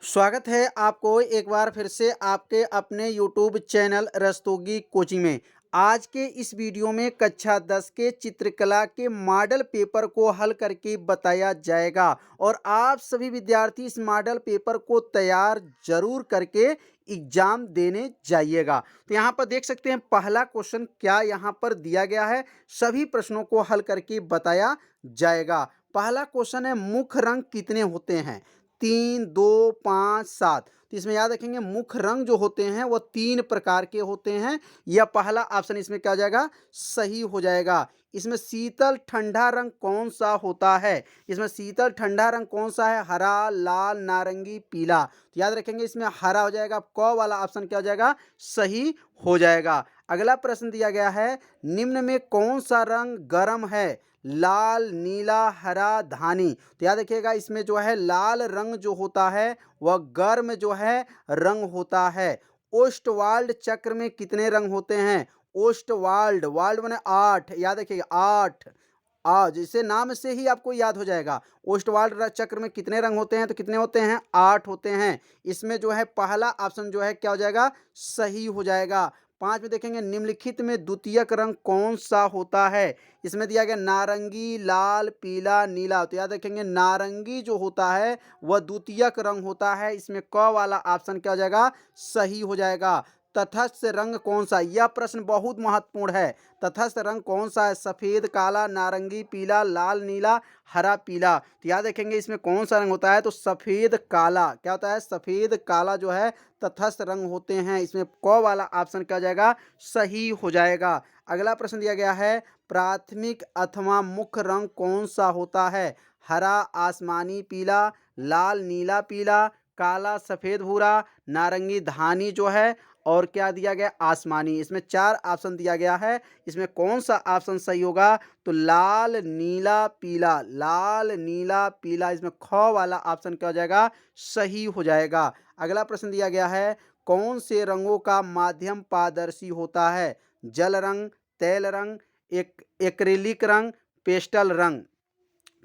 स्वागत है आपको एक बार फिर से आपके अपने YouTube चैनल रस्तोगी कोचिंग में। आज के इस वीडियो में कक्षा 10 के चित्रकला के मॉडल पेपर को हल करके बताया जाएगा और आप सभी विद्यार्थी इस मॉडल पेपर को तैयार जरूर करके एग्जाम देने जाइएगा। तो यहाँ पर देख सकते हैं पहला क्वेश्चन क्या यहाँ पर दिया गया है, सभी प्रश्नों को हल करके बताया जाएगा। पहला क्वेश्चन है मुख्य रंग कितने होते हैं? 3, 2, 5, 7। तो इसमें याद रखेंगे मुख्य रंग जो होते हैं वो 3 प्रकार के होते हैं। यह पहला ऑप्शन इसमें क्या हो जाएगा? सही हो जाएगा। इसमें शीतल ठंडा रंग कौन सा होता है? इसमें शीतल ठंडा रंग कौन सा है? हरा, लाल, नारंगी, पीला। तो याद रखेंगे इसमें हरा हो जाएगा। क वाला ऑप्शन क्या हो जाएगा? सही हो जाएगा। अगला प्रश्न दिया गया है, निम्न में कौन सा रंग गर्म है? लाल, नीला, हरा, धानी। तो याद रखिएगा इसमें जो है लाल रंग जो होता है वह गर्म जो है रंग होता है। ओस्टवाल्ड चक्र में कितने रंग होते हैं? ओस्टवाल्ड, वाल्ड माने 8, याद रखिएगा 8। जैसे नाम से ही आपको याद हो जाएगा। ओस्टवाल्ड चक्र में कितने रंग होते हैं? तो कितने होते हैं? 8 होते हैं। इसमें जो है पहला ऑप्शन जो है क्या हो जाएगा? सही हो जाएगा। 5 में देखेंगे निम्नलिखित में द्वितीयक रंग कौन सा होता है? इसमें दिया गया नारंगी, लाल, पीला, नीला। तो याद रखेंगे नारंगी जो होता है वह द्वितीयक रंग होता है। इसमें क वाला ऑप्शन क्या हो जाएगा? सही हो जाएगा। तटस्थ रंग कौन सा? यह प्रश्न बहुत महत्वपूर्ण है। तटस्थ रंग कौन सा है? सफेद, काला, नारंगी, पीला, लाल, नीला, हरा, पीला। तो याद रखेंगे इसमें कौन सा रंग होता है? तो सफेद काला। क्या होता है? सफेद काला जो है तटस्थ रंग होते हैं। इसमें क वाला ऑप्शन क्या हो जाएगा? सही हो जाएगा। अगला प्रश्न दिया गया है, प्राथमिक अथवा मुख्य रंग कौन सा होता है? हरा, आसमानी, पीला, लाल, नीला, पीला, काला, सफेद, भूरा, नारंगी, धानी जो है, और क्या दिया गया? आसमानी। इसमें 4 ऑप्शन दिया गया है। इसमें कौन सा ऑप्शन सही होगा? तो लाल, नीला, पीला। लाल, नीला, पीला। इसमें ख वाला ऑप्शन क्या हो जाएगा? सही हो जाएगा। अगला प्रश्न दिया गया है, कौन से रंगों का माध्यम पारदर्शी होता है? जल रंग, तेल रंग, एक्रिलिक रंग, पेस्टल रंग।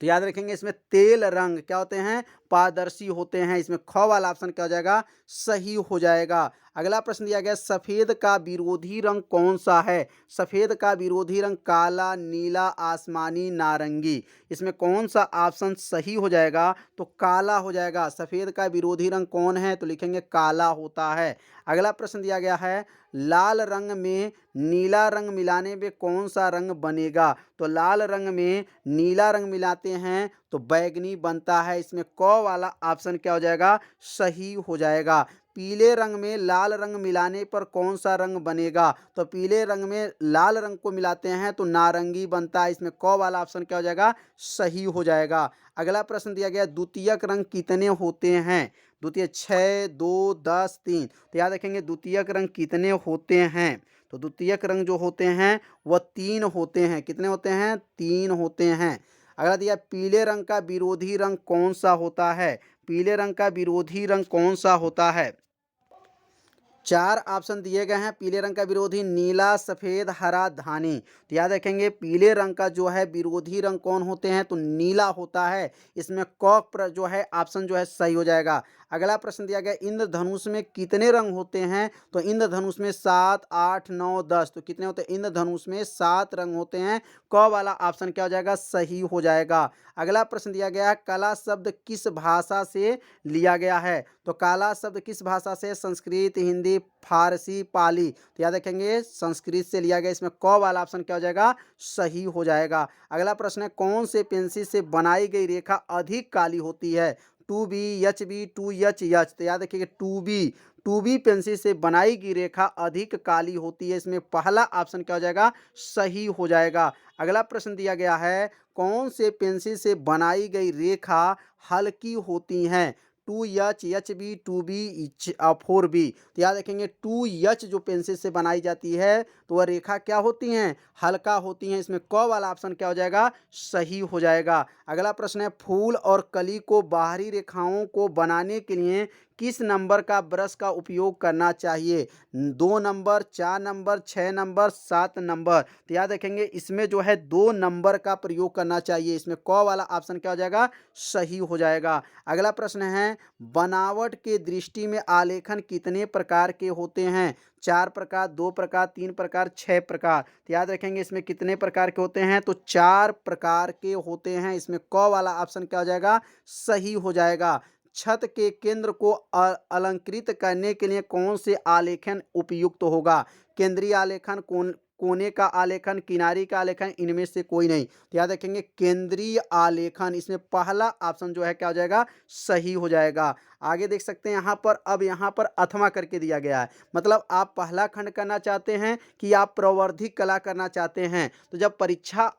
तो याद रखेंगे इसमें तेल रंग क्या होते हैं? पारदर्शी होते हैं। इसमें ख वाला ऑप्शन क्या हो जाएगा? सही हो जाएगा। अगला प्रश्न दिया गया, सफेद का विरोधी रंग कौन सा है? सफेद का विरोधी रंग काला, नीला, आसमानी, नारंगी। इसमें कौन सा ऑप्शन सही हो जाएगा? तो काला हो जाएगा। सफेद का विरोधी रंग कौन है? तो लिखेंगे काला होता है। अगला प्रश्न दिया गया है, लाल रंग में नीला रंग मिलाने में कौन सा रंग बनेगा? तो लाल रंग में नीला रंग मिलाते हैं तो बैगनी बनता है। इसमें क वाला ऑप्शन क्या हो जाएगा? सही हो जाएगा। पीले रंग में लाल रंग मिलाने पर कौन सा रंग बनेगा? तो पीले रंग में लाल रंग को मिलाते हैं तो नारंगी बनता है। इसमें क वाला ऑप्शन क्या हो जाएगा? सही हो जाएगा। अगला प्रश्न दिया गया, द्वितीयक रंग कितने होते हैं? द्वितीय 6, 2, 10, 3। तो याद रखेंगे द्वितीयक रंग कितने होते हैं? तो द्वितीयक रंग जो होते हैं वह 3 होते हैं। कितने होते हैं? 3 होते हैं। अगला दिया, पीले रंग का विरोधी रंग कौन सा होता है? पीले रंग का विरोधी रंग कौन सा होता है? 4 ऑप्शन दिए गए हैं। पीले रंग का विरोधी नीला, सफेद, हरा, धानी। तो याद रखेंगे पीले रंग का जो है विरोधी रंग कौन होते हैं? तो नीला होता है। इसमें क जो है ऑप्शन जो है सही हो जाएगा। अगला प्रश्न दिया गया, इंद्रधनुष में कितने रंग होते हैं? तो इंद्रधनुष में 7, 8, 9, 10। तो कितने होते हैं? इंद्रधनुष में 7 रंग होते हैं। क वाला ऑप्शन क्या हो जाएगा? सही हो जाएगा। अगला प्रश्न दिया गया है, कला शब्द किस भाषा से लिया गया है? तो काला शब्द किस भाषा से? संस्कृत, हिंदी, फारसी, पाली। तो याद रखेंगे संस्कृत से लिया गया। इसमें क वाला ऑप्शन क्या हो जाएगा? सही हो जाएगा। अगला प्रश्न है, कौन से पेंसिल से बनाई गई रेखा अधिक काली होती है? 2B, HB, 2H। तो याद रखिएगा 2B पेंसिल से बनाई गई रेखा अधिक काली होती है। इसमें पहला ऑप्शन क्या हो जाएगा? सही हो जाएगा। अगला प्रश्न दिया गया है, कौन से पेंसिल से बनाई गई रेखा हल्की होती हैं? 2H, HB, 2B, 4B। तो याद रखेंगे 2H जो पेंसिल से बनाई जाती है तो वह रेखा क्या होती हैं? हल्का होती हैं। इसमें क वाला ऑप्शन क्या हो जाएगा? सही हो जाएगा। अगला प्रश्न है, फूल और कली को बाहरी रेखाओं को बनाने के लिए किस नंबर का ब्रश का उपयोग करना चाहिए? 2 नंबर, 4 नंबर, 6 नंबर, 7 नंबर। तो याद रखेंगे इसमें जो है 2 नंबर का प्रयोग करना चाहिए। इसमें क वाला ऑप्शन क्या हो जाएगा? सही हो जाएगा। अगला प्रश्न है, बनावट के दृष्टि में आलेखन कितने प्रकार के होते हैं? 4 प्रकार, 2 प्रकार, 3 प्रकार, 6 प्रकार। तो याद रखेंगे इसमें कितने प्रकार के होते हैं? तो 4 प्रकार के होते हैं। इसमें क वाला ऑप्शन क्या हो जाएगा? सही हो जाएगा। छत के केंद्र को अलंकृत करने के लिए कौन से आलेखन उपयुक्त होगा? केंद्रीय आलेखन, कोने का आलेखन, किनारी का आलेखन, इनमें से कोई नहीं। तो याद रखेंगे केंद्रीय आलेखन। इसमें पहला ऑप्शन जो है क्या हो जाएगा? सही हो जाएगा। आगे देख सकते हैं यहाँ पर, अब यहाँ पर अथवा करके दिया गया है। मतलब आप पहला खंड करना चाहते हैं कि आप प्रवर्धिक कला करना चाहते हैं। तो जब परीक्षा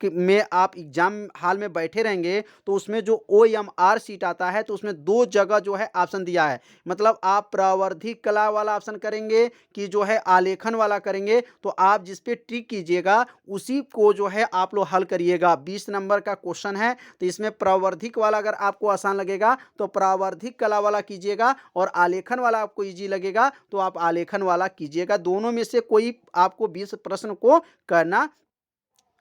में आप एग्जाम हाल में बैठे रहेंगे तो उसमें जो OMR सीट आता है तो उसमें 2 जगह जो है ऑप्शन दिया है। मतलब आप प्रवर्धिक कला वाला ऑप्शन करेंगे कि जो है आलेखन वाला करेंगे, तो आप जिस पे टिक कीजिएगा उसी को जो है आप लोग हल करिएगा। 20 नंबर का क्वेश्चन है, तो इसमें प्रवर्धिक वाला अगर आपको आसान लगेगा तो प्रवर्धिक कला वाला कीजिएगा, और आलेखन वाला आपको इजी लगेगा तो आप आलेखन वाला कीजिएगा। दोनों में से कोई आपको 20 प्रश्न को करना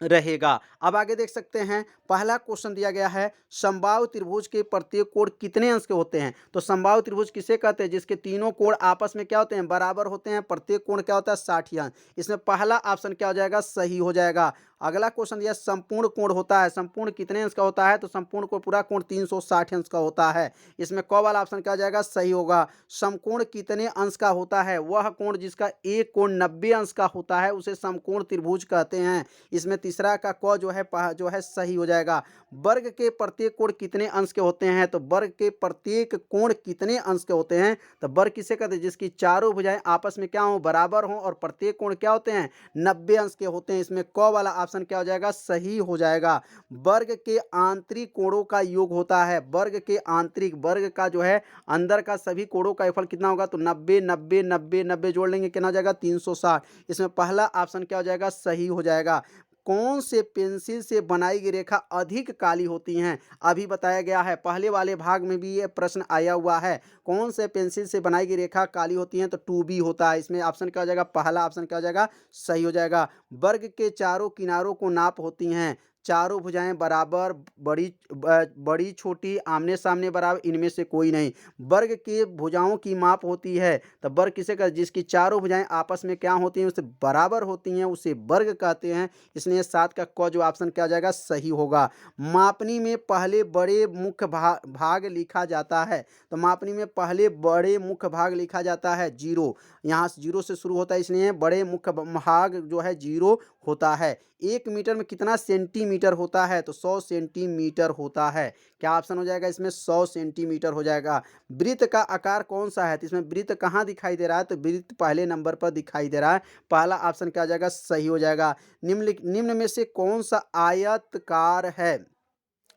रहेगा। अब आगे देख सकते हैं, पहला क्वेश्चन दिया गया है, समबाहु त्रिभुज के प्रत्येक कोण कितने अंश के होते हैं? तो समबाहु त्रिभुज किसे कहते हैं? जिसके तीनों कोण आपस में क्या होते हैं? बराबर होते हैं। प्रत्येक कोण क्या होता है? 60 अंश। इसमें पहला ऑप्शन क्या हो जाएगा? सही हो जाएगा। अगला क्वेश्चन दिया, संपूर्ण कोण होता है, संपूर्ण कितने अंश का होता है? तो संपूर्ण कोण, पूरा कोण 360 अंश का होता है। इसमें क वाला ऑप्शन क्या हो जाएगा? सही होगा। समकोण कितने अंश का होता है? वह कोण जिसका एक कोण 90 अंश का होता है उसे समकोण त्रिभुज कहते हैं। इसमें तीसरा का क जो है सही हो जाएगा। वर्ग के प्रत्येक कोण कितने अंश के होते हैं? तो वर्ग के प्रत्येक कोण कितने अंश के होते हैं? तो वर्ग किसे कहते हैं? जिसकी चारों भुजाएं आपस में क्या हो? बराबर हो, और प्रत्येक कोण क्या होते हैं? 90 अंश के होते हैं। इसमें क वाला ऑप्शन क्या हो जाएगा? सही हो जाएगा। वर्ग के आंतरिक कोणों का योग होता है। वर्ग के आंतरिक, वर्ग का जो है अंदर का सभी कोणों का योगफल कितना होगा? तो 90 90 90 90 जोड़ लेंगे, कितना हो जाएगा? 360। इसमें पहला ऑप्शन क्या हो जाएगा? सही हो जाएगा। कौन से पेंसिल से बनाई गई रेखा अधिक काली होती हैं? अभी बताया गया है, पहले वाले भाग में भी ये प्रश्न आया हुआ है। कौन से पेंसिल से बनाई गई रेखा काली होती हैं? तो 2B होता है। इसमें ऑप्शन क्या हो जाएगा? पहला ऑप्शन क्या हो जाएगा? सही हो जाएगा। वर्ग के चारों किनारों को नाप होती हैं। चारों भुजाएं बराबर, बड़ी छोटी, आमने सामने बराबर, इनमें से कोई नहीं। वर्ग के भुजाओं की माप होती है। तो वर्ग किसे कहते हैं? जिसकी चारों भुजाएं आपस में क्या होती हैं? उससे बराबर होती हैं, उसे वर्ग कहते हैं। इसलिए 7 का क जो ऑप्शन क्या हो जाएगा? सही होगा। मापनी में पहले बड़े मुख्य भाग लिखा जाता है। तो मापनी में पहले बड़े मुख्य भाग लिखा जाता है 0। यहाँ से 0 से शुरू होता है, इसलिए बड़े मुख्य भाग जो है 0 होता है। 1 मीटर में कितना सेंटीमीटर होता है? तो 100 सेंटीमीटर होता है। क्या ऑप्शन हो जाएगा इसमें? 100 सेंटीमीटर हो जाएगा। वृत्त का आकार कौन सा है? तो इसमें वृत्त कहाँ दिखाई दे रहा है? तो वृत्त पहले नंबर पर दिखाई दे रहा है। पहला ऑप्शन क्या हो जाएगा? सही हो जाएगा। निम्न में से कौन सा आयतकार है?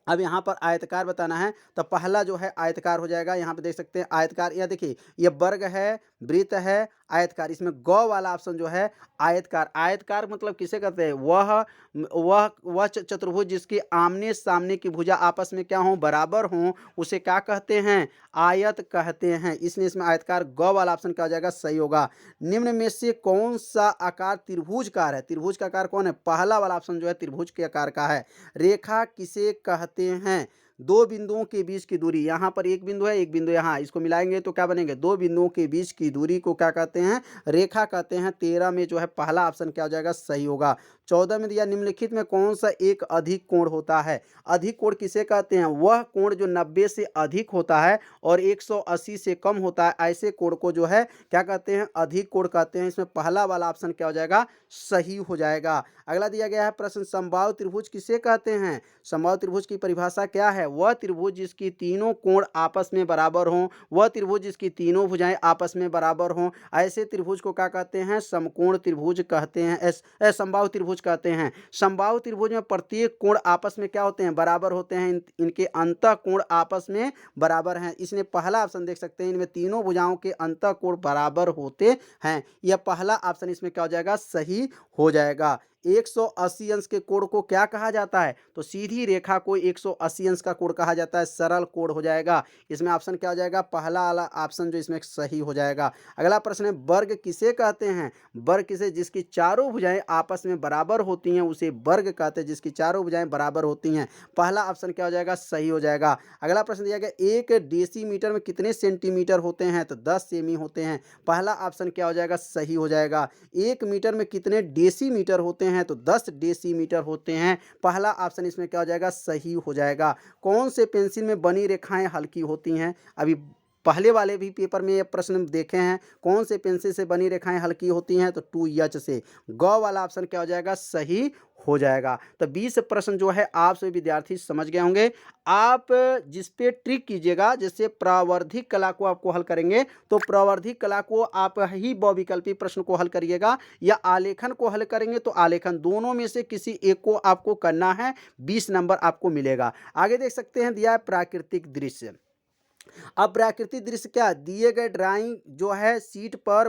अब यहाँ पर आयतकार बताना है, तो पहला जो है आयतकार हो जाएगा। यहाँ पे देख सकते हैं आयतकार। यहाँ देखिए, ये वर्ग है, वृत्त है, आयतकार। इसमें ग वाला ऑप्शन जो है आयतकार। आयतकार मतलब किसे कहते हैं? वह चतुर्भुज जिसके आमने सामने की भुजा आपस में क्या हो? बराबर हो, उसे क्या कहते हैं? आयत कहते हैं। इसलिए इसमें आयतकार ग वाला ऑप्शन क्या हो जाएगा? सही होगा। निम्न में से कौन सा आकार त्रिभुज का है? त्रिभुज का आकार कौन है? पहला वाला ऑप्शन जो है त्रिभुज के आकार का है। रेखा किसे कहते हैं? 2 बिंदुओं के बीच की दूरी, यहाँ पर एक बिंदु है, एक बिंदु यहाँ, इसको मिलाएंगे तो क्या बनेंगे? 2 बिंदुओं के बीच की दूरी को क्या कहते हैं? रेखा कहते हैं। 13 में जो है पहला ऑप्शन क्या हो जाएगा? सही होगा। 14 में दिया, निम्नलिखित में कौन सा एक अधिक कोण होता है? अधिक कोण किसे कहते हैं? वह कोण जो 90 से अधिक होता है और 180 से कम होता है, ऐसे कोण को जो है क्या कहते हैं? अधिक कोण कहते हैं। इसमें पहला वाला ऑप्शन क्या हो जाएगा? सही हो जाएगा। अगला दिया गया है प्रश्न, समबाहु त्रिभुज किसे कहते हैं? समबाहु त्रिभुज की परिभाषा क्या है? वह त्रिभुज जिसकी तीनों कोण आपस में बराबर हों, वह त्रिभुज जिसकी तीनों भुजाएं आपस में बराबर हों, ऐसे त्रिभुज को क्या कहते हैं? समकोण त्रिभुज कहते हैं। समबाहु त्रिभुज कहते हैं। समबाहु त्रिभुज में प्रत्येक कोण आपस में क्या होते हैं? बराबर होते हैं। इनके अंतः कोण आपस में बराबर हैं। इसलिए पहला ऑप्शन देख सकते हैं, इनमें तीनों भुजाओं के अंतः कोण बराबर होते हैं। यह पहला ऑप्शन इसमें क्या हो जाएगा? सही हो जाएगा। 180 अंश के कोण को क्या कहा जाता है? तो सीधी रेखा को 180 अंश का कोण कहा जाता है, सरल कोण हो जाएगा। इसमें ऑप्शन क्या हो जाएगा? पहला वाला ऑप्शन जो इसमें सही हो जाएगा। अगला प्रश्न है, वर्ग किसे कहते हैं? वर्ग किसे, जिसकी चारों भुजाएं आपस में बराबर होती हैं उसे वर्ग कहते हैं, जिसकी चारों भुजाएं बराबर होती हैं। पहला ऑप्शन क्या हो जाएगा? सही हो जाएगा। अगला प्रश्न दिया गया, 1 डेसीमीटर में कितने सेंटीमीटर होते हैं? तो 10 सेमी होते हैं। पहला ऑप्शन क्या हो जाएगा? सही हो जाएगा। 1 मीटर में कितने डेसीमीटर होते हैं? तो 10 डेसीमीटर होते हैं। पहला ऑप्शन इसमें क्या हो जाएगा? सही हो जाएगा। कौन से पेंसिल में बनी रेखाएं हल्की होती हैं? अभी पहले वाले भी पेपर में ये प्रश्न देखे हैं। कौन से पेंसिल से बनी रेखाएं हल्की होती हैं? तो 2H से। ग वाला ऑप्शन क्या हो जाएगा? सही हो जाएगा। तो 20 प्रश्न जो है आप सभी विद्यार्थी समझ गए होंगे। आप जिस पे ट्रिक कीजिएगा, जैसे प्रावर्धिक कला को आपको हल करेंगे तो प्रावर्धिक कला को आप ही बहुविकल्पी प्रश्न को हल करिएगा या आलेखन को हल करेंगे तो आलेखन, दोनों में से किसी एक को आपको करना है। 20 नंबर आपको मिलेगा। आगे देख सकते हैं, दिया है प्राकृतिक दृश्य। अब प्राकृतिक दृश्य क्या, दिए गए ड्राइंग जो है शीट पर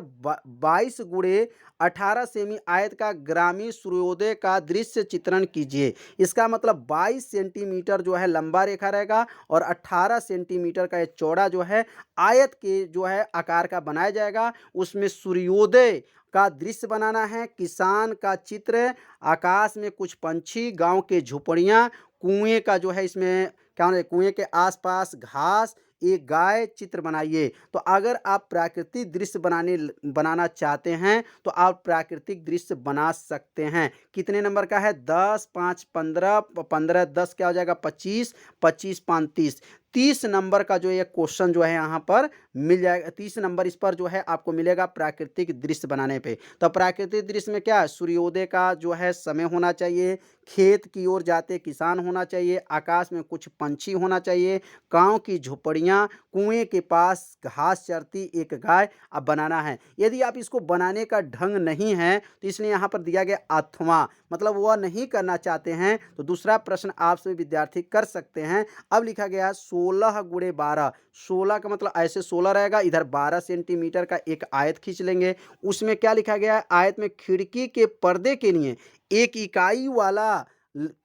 22 × 18 सेमी आयत का ग्रामीण सूर्योदय का दृश्य चित्रण कीजिए। इसका मतलब 22 सेंटीमीटर जो है लंबा रेखा रहेगा और 18 सेंटीमीटर का ये चौड़ा जो है आयत के जो है आकार का बनाया जाएगा। उसमें सूर्योदय का दृश्य बनाना है, किसान का चित्र, आकाश में कुछ पंछी, गांव के झोपड़ियां, कुएं का जो है इसमें क्या होना है, कुएं के आसपास घास, एक गाय चित्र बनाइए। तो अगर आप प्राकृतिक दृश्य बनाना चाहते हैं तो आप प्राकृतिक दृश्य बना सकते हैं। कितने नंबर का है? 10, 5, 15, 15, 10 क्या हो जाएगा? 25, 25, 5, 30। 30 नंबर का जो ये क्वेश्चन जो है यहाँ पर मिल जाएगा। 30 नंबर इस पर जो है आपको मिलेगा प्राकृतिक दृश्य बनाने पे। तो प्राकृतिक दृश्य में क्या है? सूर्योदय का जो है समय होना चाहिए, खेत की ओर जाते किसान होना चाहिए, आकाश में कुछ पंछी होना चाहिए, गांव की झोपड़ियां, कुएं के पास घास चरती एक गाय अब बनाना है। यदि आप इसको बनाने का ढंग नहीं है तो इसलिए यहाँ पर दिया गया अथवा, मतलब वह नहीं करना चाहते हैं तो दूसरा प्रश्न आप सभी विद्यार्थी कर सकते हैं। अब लिखा गया 16 × 12। 16 का मतलब ऐसे 16 रहेगा, इधर 12 सेंटीमीटर का एक आयत खींच लेंगे। उसमें क्या लिखा गया है? आयत में खिड़की के पर्दे के लिए 1 इकाई वाला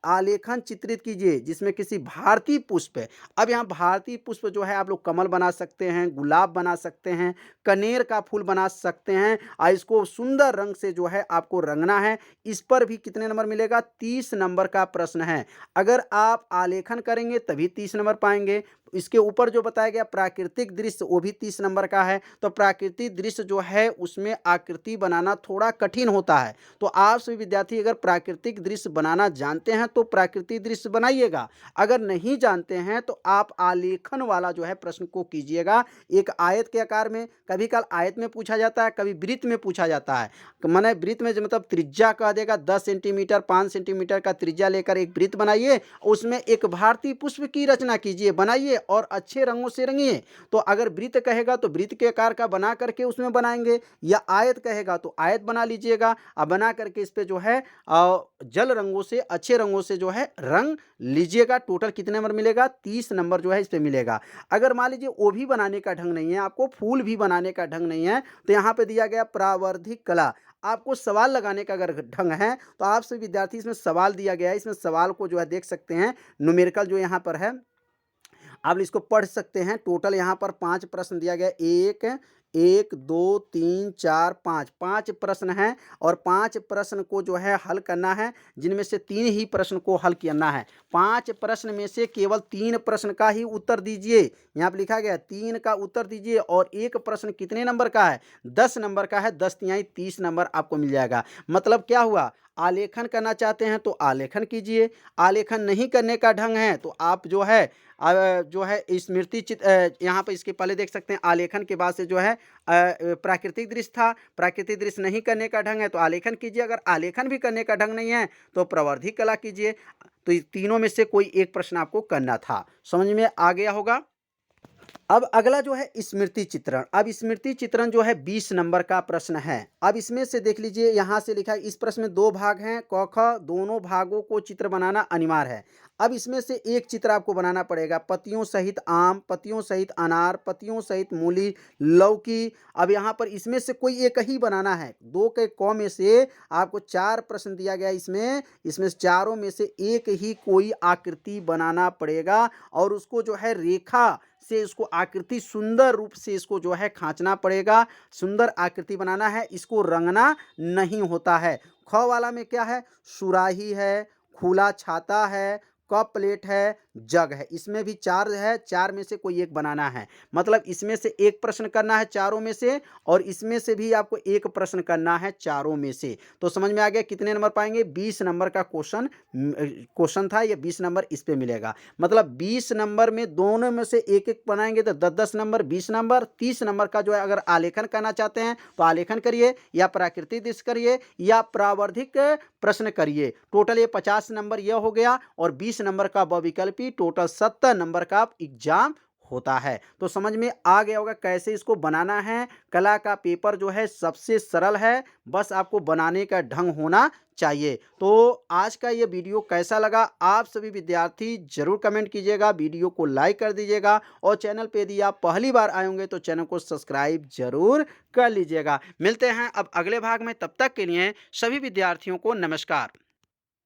आलेखन चित्रित कीजिए जिसमें किसी भारतीय पुष्प है। अब यहाँ भारतीय पुष्प जो है आप लोग कमल बना सकते हैं, गुलाब बना सकते हैं, कनेर का फूल बना सकते हैं और इसको सुंदर रंग से जो है आपको रंगना है। इस पर भी कितने नंबर मिलेगा? 30 नंबर का प्रश्न है। अगर आप आलेखन करेंगे तभी 30 नंबर पाएंगे। इसके ऊपर जो बताया गया प्राकृतिक दृश्य वो भी 30 नंबर का है। तो प्राकृतिक दृश्य जो है उसमें आकृति बनाना थोड़ा कठिन होता है। तो आप सभी विद्यार्थी अगर प्राकृतिक दृश्य बनाना जानते हैं तो प्राकृतिक दृश्य बनाइएगा, अगर नहीं जानते हैं तो आप आलेखन वाला जो है प्रश्न को कीजिएगा। एक आयत के आकार में, कभी कल आयत में पूछा जाता है, कभी वृत्त में पूछा जाता है। माने वृत्त में मतलब त्रिज्या कह देगा 10 सेंटीमीटर, 5 सेंटीमीटर का त्रिज्या लेकर एक वृत्त बनाइए, उसमें एक भारतीय पुष्प की रचना कीजिए, बनाइए और अच्छे रंगों से रंगिए। तो अगर वृत्त कहेगा तो वृत्त के आकार का बना करके उसमें बनाएंगे, या आयत कहेगा तो आयत बना लीजिएगा और बना करके इस पे जो है जल रंगों से, अच्छे रंगों से जो है रंग लीजिएगा। टोटल कितने नंबर मिलेगा? 30 नंबर जो है इस पे मिलेगा। अगर मान लीजिए वो भी बनाने का ढंग नहीं है, आपको फूल भी बनाने का ढंग नहीं है, तो यहाँ पे दिया गया प्रावर्धिक कला, आपको सवाल लगाने का अगर ढंग है तो आप सभी विद्यार्थी, इसमें सवाल दिया गया है, इसमें सवाल को जो है देख सकते हैं, न्यूमेरिकल जो यहाँ पर है आप इसको पढ़ सकते हैं। टोटल यहाँ पर 5 प्रश्न दिया गया, 1, 2, 3, 4, 5, 5 प्रश्न हैं और 5 प्रश्न को जो है हल करना है, जिनमें से 3 ही प्रश्न को हल करना है। 5 प्रश्न में से केवल 3 प्रश्न का ही उत्तर दीजिए। यहाँ पर लिखा गया 3 का उत्तर दीजिए और एक प्रश्न कितने नंबर का है? 10 नंबर का है। 10 तिहाई 30 नंबर आपको मिल जाएगा। मतलब क्या हुआ? आलेखन करना चाहते हैं तो आलेखन कीजिए, आलेखन नहीं करने का ढंग है तो आप जो है स्मृति चित्र, यहाँ पर इसके पहले देख सकते हैं आलेखन के बाद से जो है प्राकृतिक दृश्य था। प्राकृतिक दृश्य नहीं करने का ढंग है तो आलेखन कीजिए, अगर आलेखन भी करने का ढंग नहीं है तो प्रावर्धिक कला कीजिए। तो तीनों में से कोई एक प्रश्न आपको करना था। समझ में आ गया होगा। अब अगला जो है स्मृति चित्रण। अब स्मृति चित्रण जो है 20 नंबर का प्रश्न है। अब इसमें से देख लीजिए, यहाँ से लिखा है, इस प्रश्न में 2 भाग हैं, क, ख दोनों भागों को चित्र बनाना अनिवार्य है। अब इसमें से एक चित्र आपको बनाना पड़ेगा, पत्तियों सहित आम, पत्तियों सहित अनार, पत्तियों सहित मूली, लौकी। अब यहाँ पर इसमें से कोई एक ही बनाना है। 2 के क में से आपको 4 प्रश्न दिया गया है इसमें से चारों में से एक ही कोई आकृति बनाना पड़ेगा और उसको जो है रेखा से इसको आकृति सुंदर रूप से इसको जो है खींचना पड़ेगा। सुंदर आकृति बनाना है, इसको रंगना नहीं होता है। ख वाला में क्या है, सुराही है, खुला छाता है, कप प्लेट है, जग है। इसमें भी 4 है, 4 में से कोई एक बनाना है। मतलब इसमें से एक प्रश्न करना है चारों में से और इसमें से भी आपको एक प्रश्न करना है चारों में से। तो समझ में आ गया कितने नंबर पाएंगे, 20 नंबर का क्वेश्चन था, ये 20 नंबर इस पे मिलेगा। मतलब 20 नंबर में दोनों में से एक एक बनाएंगे तो 10-10 नंबर, 20 नंबर। 30 नंबर का जो है अगर आलेखन करना चाहते हैं तो आलेखन करिए या प्राकृतिक दृश्य करिए या प्रावर्धिक प्रश्न करिए। टोटल ये 50 नंबर यह हो गया और 20 नंबर का बहुविकल्पी, टोटल 70 नंबर का एग्जाम होता है। तो समझ में आ गया होगा कैसे इसको बनाना है। कला का पेपर जो है सबसे सरल है, बस आपको बनाने का ढंग होना चाहिए। तो आज का ये वीडियो कैसा लगा, आप सभी विद्यार्थी जरूर कमेंट कीजिएगा, वीडियो को लाइक कर दीजिएगा और चैनल पे यदि आप पहली बार आए होंगे तो चैनल को सब्सक्राइब जरूर कर लीजिएगा। मिलते हैं अब अगले भाग में, तब तक के लिए सभी विद्यार्थियों को नमस्कार।